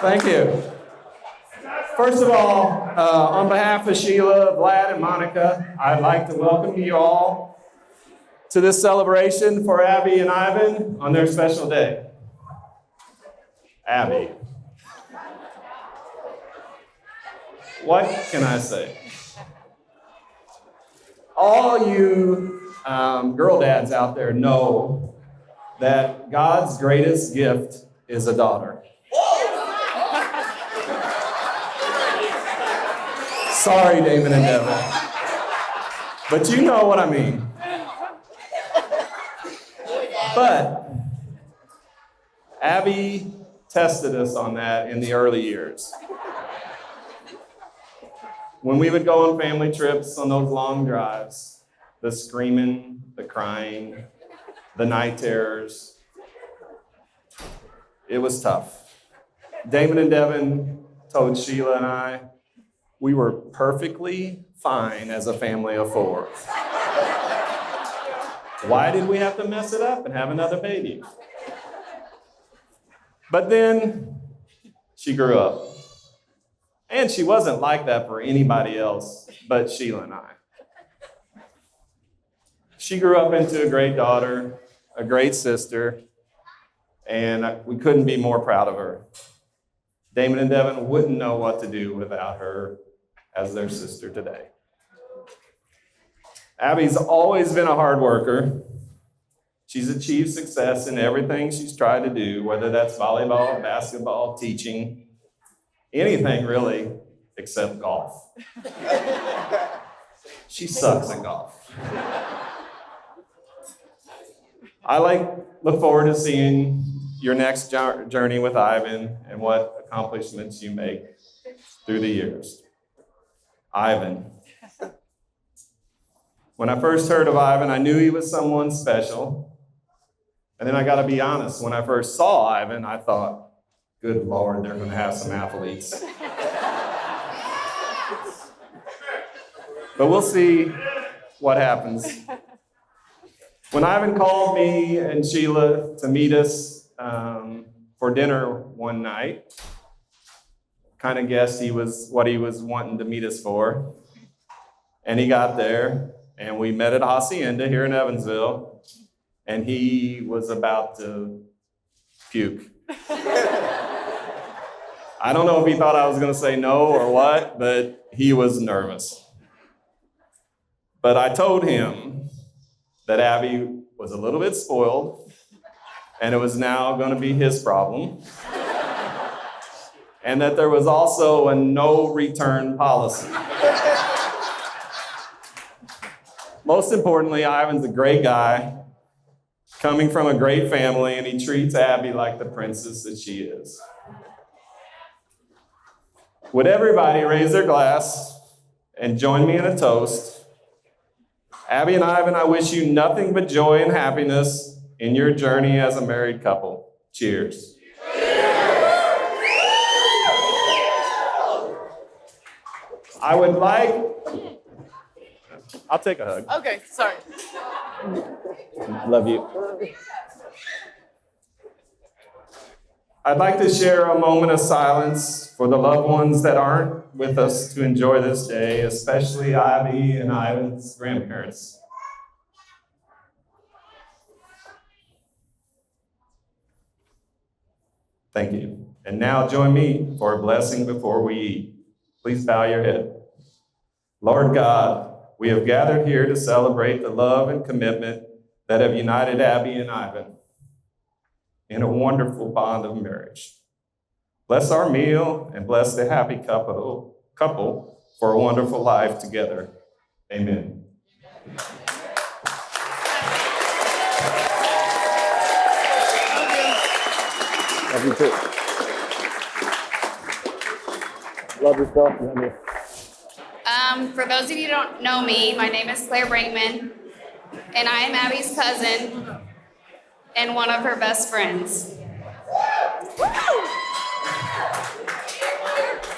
Thank you. First of all, on behalf of Sheila, Vlad, and Monica, I'd like to welcome you all to this celebration for Abby and Ivan on their special day. Abby. What can I say? All you girl dads out there know that God's greatest gift is a daughter. Sorry, Damon and Devin. But you know what I mean. But Abby tested us on that in the early years. When we would go on family trips on those long drives, the screaming, the crying, the night terrors, it was tough. Damon and Devin told Sheila and I, we were perfectly fine as a family of four. Why did we have to mess it up and have another baby? But then she grew up. And she wasn't like that for anybody else but Sheila and I. She grew up into a great daughter, a great sister, and we couldn't be more proud of her. Damon and Devin wouldn't know what to do without her as their sister today. Abby's always been a hard worker. She's achieved success in everything she's tried to do, whether that's volleyball, basketball, teaching, anything really, except golf. She sucks at golf. I look forward to seeing your next journey with Ivan and what accomplishments you make through the years. Ivan. When I first heard of Ivan, I knew he was someone special. And then I got to be honest, when I first saw Ivan, I thought, good Lord, they're going to have some athletes. But we'll see what happens. When Ivan called me and Sheila to meet us for dinner one night, kind of guessed what he was wanting to meet us for. And he got there, and we met at Hacienda here in Evansville, and he was about to puke. I don't know if he thought I was going to say no or what, but he was nervous. But I told him that Abby was a little bit spoiled, and it was now going to be his problem, and that there was also a no return policy. Most importantly, Ivan's a great guy, coming from a great family, and he treats Abby like the princess that she is. Would everybody raise their glass and join me in a toast? Abby and Ivan, I wish you nothing but joy and happiness in your journey as a married couple. Cheers. I would I'll take a hug. Okay, sorry. Love you. I'd like to share a moment of silence for the loved ones that aren't with us to enjoy this day, especially Abby and Ivan's grandparents. Thank you. And now join me for a blessing before we eat. Please bow your head. Lord God, we have gathered here to celebrate the love and commitment that have united Abby and Ivan in a wonderful bond of marriage. Bless our meal and bless the happy couple for a wonderful life together. Amen. Love you too. Love yourself. Love you. For those of you who don't know me, my name is Claire Brinkman, and I am Abby's cousin and one of her best friends.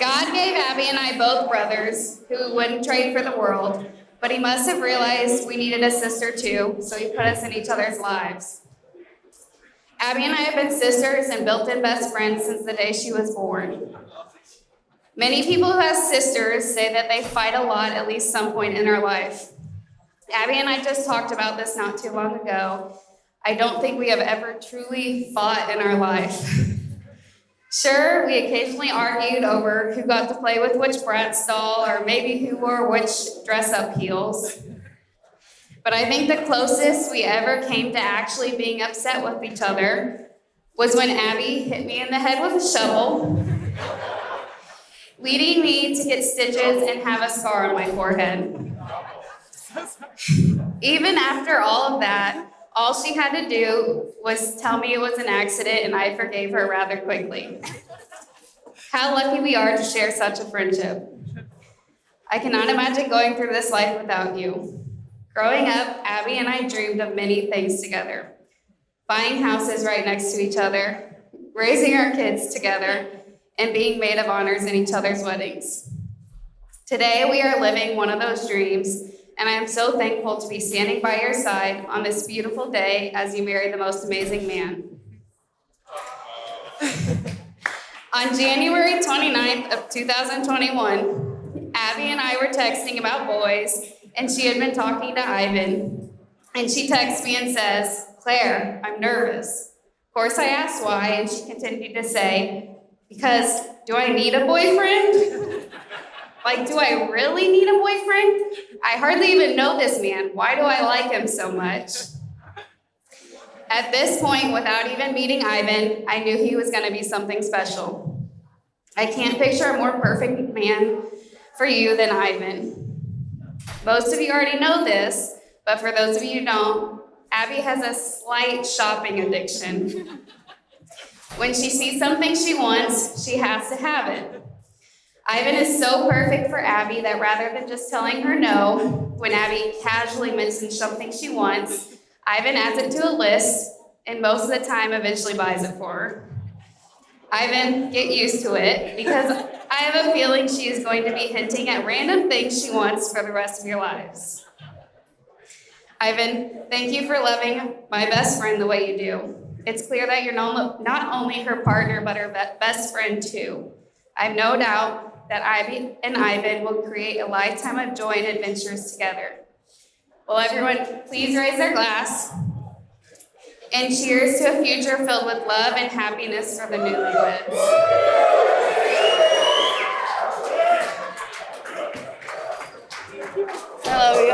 God gave Abby and I both brothers who wouldn't trade for the world, but he must have realized we needed a sister too, so he put us in each other's lives. Abby and I have been sisters and built-in best friends since the day she was born. Many people who have sisters say that they fight a lot at least some point in their life. Abby and I just talked about this not too long ago. I don't think we have ever truly fought in our life. Sure, we occasionally argued over who got to play with which Bratz doll or maybe who wore which dress-up heels. But I think the closest we ever came to actually being upset with each other was when Abby hit me in the head with a shovel, leading me to get stitches and have a scar on my forehead. Even after all of that, all she had to do was tell me it was an accident, and I forgave her rather quickly. How lucky we are to share such a friendship. I cannot imagine going through this life without you. Growing up, Abby and I dreamed of many things together. Buying houses right next to each other, raising our kids together, and being maid of honors in each other's weddings. Today, we are living one of those dreams, and I am so thankful to be standing by your side on this beautiful day as you marry the most amazing man. On January 29th of 2021, Abby and I were texting about boys, and she had been talking to Ivan, and she texts me and says, "Claire, I'm nervous." Of course, I asked why, and she continued to say, "Because do I need a boyfriend? Like, do I really need a boyfriend? I hardly even know this man. Why do I like him so much?" At this point, without even meeting Ivan, I knew he was going to be something special. I can't picture a more perfect man for you than Ivan. Most of you already know this, but for those of you who don't, Abby has a slight shopping addiction. When she sees something she wants, she has to have it. Ivan is so perfect for Abby that rather than just telling her no, when Abby casually mentions something she wants, Ivan adds it to a list and most of the time eventually buys it for her. Ivan, get used to it because I have a feeling she is going to be hinting at random things she wants for the rest of your lives. Ivan, thank you for loving my best friend the way you do. It's clear that you're not only her partner, but her best friend too. I have no doubt that Abby and Ivan will create a lifetime of joy and adventures together. Will everyone please raise their glass and cheers to a future filled with love and happiness for the newlyweds. I love you.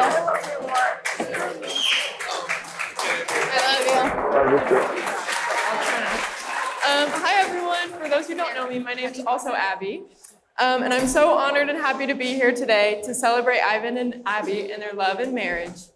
I love you. Hi everyone, for those who don't know me, my name is also Abby. And I'm so honored and happy to be here today to celebrate Ivan and Abby and their love and marriage.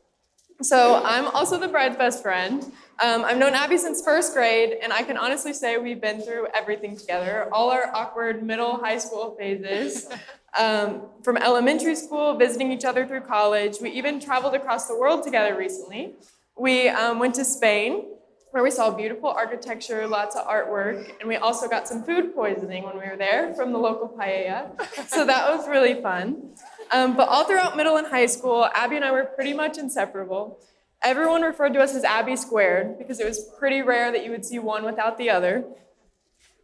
So I'm also the bride's best friend. I've known Abby since first grade, and I can honestly say we've been through everything together, all our awkward middle high school phases, from elementary school, visiting each other through college. We even traveled across the world together recently. We went to Spain, where we saw beautiful architecture, lots of artwork, and we also got some food poisoning when we were there from the local paella. So that was really fun. But all throughout middle and high school, Abby and I were pretty much inseparable. Everyone referred to us as Abby squared because it was pretty rare that you would see one without the other.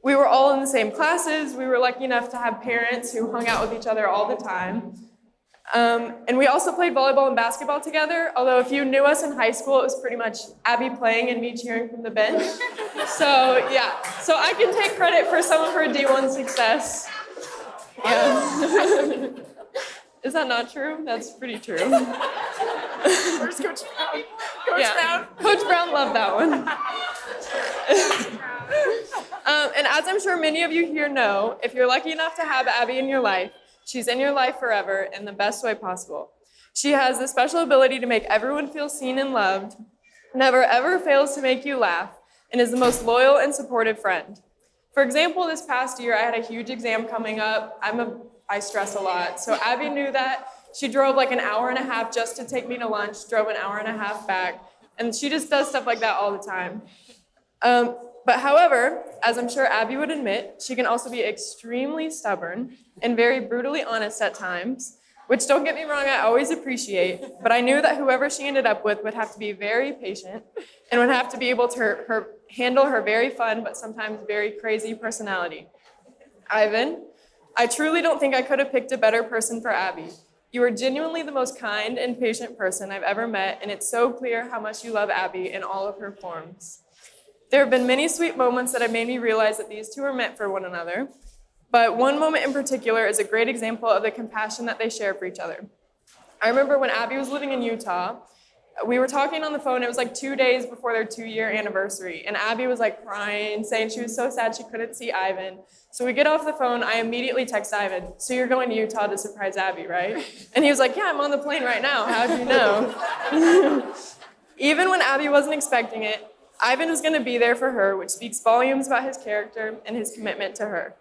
We were all in the same classes. We were lucky enough to have parents who hung out with each other all the time. And we also played volleyball and basketball together, although if you knew us in high school, it was pretty much Abby playing and me cheering from the bench. So yeah, so I can take credit for some of her D1 success. Yeah. Is that not true? That's pretty true. Where's Coach Brown? Coach Brown? Coach Brown loved that one. And as I'm sure many of you here know, if you're lucky enough to have Abby in your life, she's in your life forever in the best way possible. She has the special ability to make everyone feel seen and loved, never ever fails to make you laugh, and is the most loyal and supportive friend. For example, this past year, I had a huge exam coming up. I stress a lot. So Abby knew that. She drove like an hour and a half just to take me to lunch, drove an hour and a half back. And she just does stuff like that all the time. But however, as I'm sure Abby would admit, she can also be extremely stubborn and very brutally honest at times, which don't get me wrong, I always appreciate, but I knew that whoever she ended up with would have to be very patient and would have to be able to handle her very fun but sometimes very crazy personality. Ivan, I truly don't think I could have picked a better person for Abby. You are genuinely the most kind and patient person I've ever met, and it's so clear how much you love Abby in all of her forms. There have been many sweet moments that have made me realize that these two are meant for one another, but one moment in particular is a great example of the compassion that they share for each other. I remember when Abby was living in Utah, we were talking on the phone. It was like 2 days before their 2-year anniversary, and Abby was like crying, saying she was so sad she couldn't see Ivan. So we get off the phone. I immediately text Ivan, "So you're going to Utah to surprise Abby, right?" And he was like, "Yeah, I'm on the plane right now. How'd you know?" Even when Abby wasn't expecting it, Ivan was going to be there for her, which speaks volumes about his character and his commitment to her.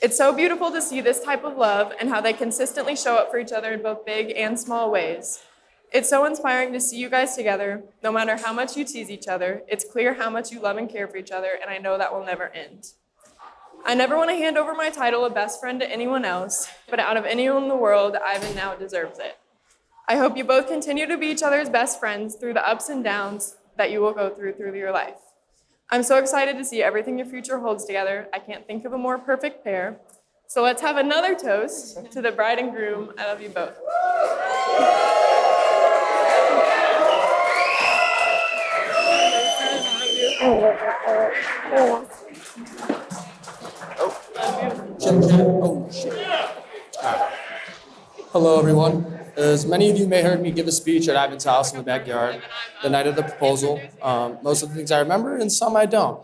It's so beautiful to see this type of love and how they consistently show up for each other in both big and small ways. It's so inspiring to see you guys together. No matter how much you tease each other, it's clear how much you love and care for each other, and I know that will never end. I never want to hand over my title of best friend to anyone else, but out of anyone in the world, Ivan now deserves it. I hope you both continue to be each other's best friends through the ups and downs that you will go through your life. I'm so excited to see everything your future holds together. I can't think of a more perfect pair. So let's have another toast to the bride and groom. I love you both. Check, check. Oh, shit. Hello, everyone. As many of you may have heard me give a speech at Ivan's house in the backyard the night of the proposal. Most of the things I remember, and some I don't.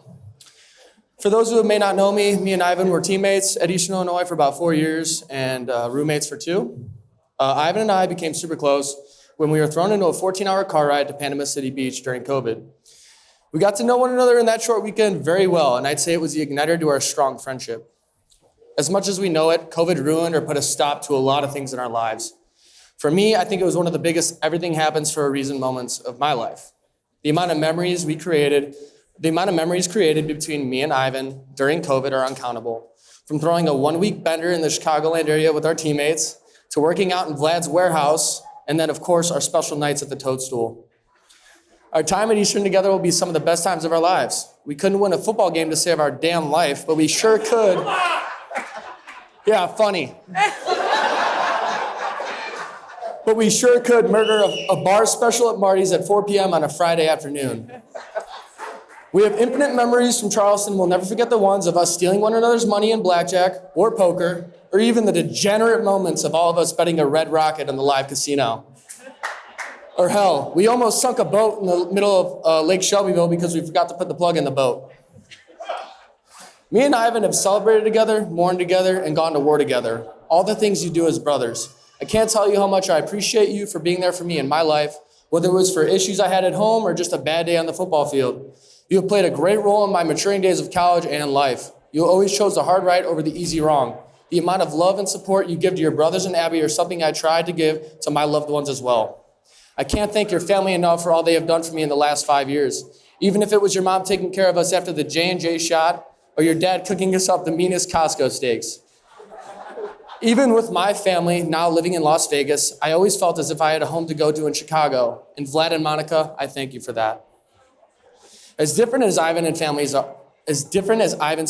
For those who may not know me, me and Ivan were teammates at Eastern Illinois for about 4 years and roommates for 2. Ivan and I became super close when we were thrown into a 14-hour car ride to Panama City Beach during COVID. We got to know one another in that short weekend very well, and I'd say it was the igniter to our strong friendship. As much as we know it, COVID ruined or put a stop to a lot of things in our lives. For me, I think it was one of the biggest everything happens for a reason moments of my life. The amount of memories created between me and Ivan during COVID are uncountable. From throwing a 1-week bender in the Chicagoland area with our teammates, to working out in Vlad's warehouse, and then of course our special nights at the Toadstool. Our time at Eastern together will be some of the best times of our lives. We couldn't win a football game to save our damn life, but we sure could. Yeah, funny. But we sure could murder a bar special at Marty's at 4 p.m. on a Friday afternoon. We have infinite memories from Charleston. We'll never forget the ones of us stealing one another's money in blackjack or poker, or even the degenerate moments of all of us betting a red rocket in the live casino. Or hell, we almost sunk a boat in the middle of Lake Shelbyville because we forgot to put the plug in the boat. Me and Ivan have celebrated together, mourned together, and gone to war together. All the things you do as brothers. I can't tell you how much I appreciate you for being there for me in my life, whether it was for issues I had at home or just a bad day on the football field. You have played a great role in my maturing days of college and life. You always chose the hard right over the easy wrong. The amount of love and support you give to your brothers and Abby are something I try to give to my loved ones as well. I can't thank your family enough for all they have done for me in the last 5 years. Even if it was your mom taking care of us after the J&J shot, or your dad cooking us up the meanest Costco steaks. Even with my family now living in Las Vegas, I always felt as if I had a home to go to in Chicago. And Vlad and Monica, I thank you for that. As different as Ivan's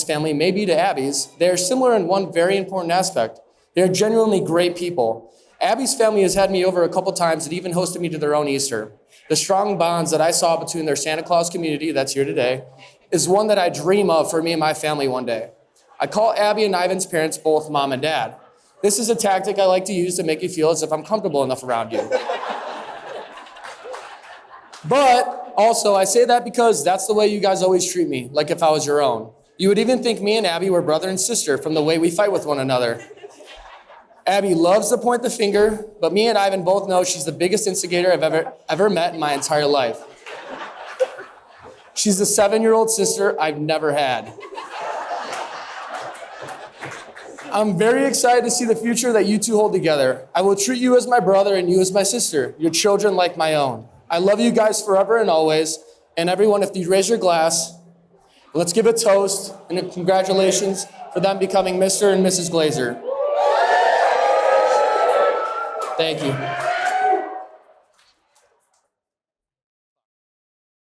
family may be to Abby's, they are similar in one very important aspect. They are genuinely great people. Abby's family has had me over a couple times and even hosted me to their own Easter. The strong bonds that I saw between their Santa Claus community that's here today is one that I dream of for me and my family one day. I call Abby and Ivan's parents both mom and dad. This is a tactic I like to use to make you feel as if I'm comfortable enough around you. But also, I say that because that's the way you guys always treat me, like if I was your own. You would even think me and Abby were brother and sister from the way we fight with one another. Abby loves to point the finger, but me and Ivan both know she's the biggest instigator I've ever met in my entire life. She's the 7-year-old sister I've never had. I'm very excited to see the future that you two hold together. I will treat you as my brother and you as my sister, your children like my own. I love you guys forever and always. And everyone, if you raise your glass, let's give a toast and a congratulations for them becoming Mr. and Mrs. Glazer. Thank you.